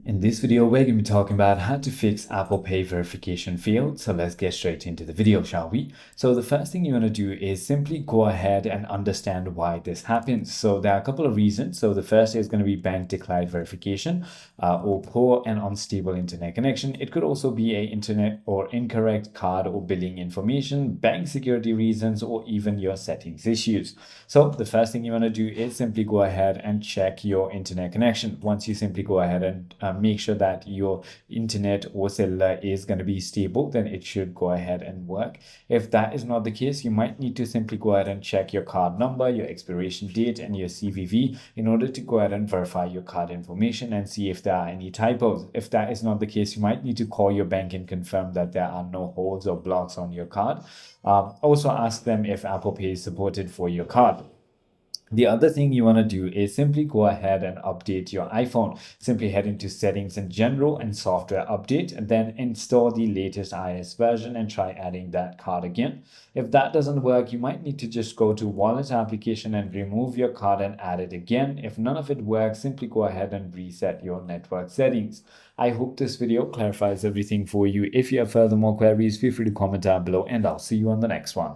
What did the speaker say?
In this video, we're going to be talking about how to fix Apple Pay verification failed. So let's get straight into the video, shall we? So the first thing you want to do is simply go ahead and understand why this happens. So there are a couple of reasons. So the first is going to be bank declared verification or poor and unstable internet connection. It could also be a internet or incorrect card or billing information, bank security reasons, or even your settings issues. So the first thing you want to do is simply go ahead and check your internet connection. Once you simply go ahead and make sure that your internet or cellular is going to be stable, then it should go ahead and work. If that is not the case, you might need to simply go ahead and check your card number, your expiration date, and your CVV in order to go ahead and verify your card information and see if there are any typos. If that is not the case, you might need to call your bank and confirm that there are no holes or blocks on your card. Also ask them if Apple Pay is supported for your card. The other thing you want to do is simply go ahead and update your iPhone. Simply head into settings in general and software update, and then install the latest iOS version and try adding that card again. If that doesn't work, you might need to just go to wallet application and remove your card and add it again. If none of it works, simply go ahead and reset your network settings. I hope this video clarifies everything for you. If you have further more queries, feel free to comment down below, and I'll see you on the next one.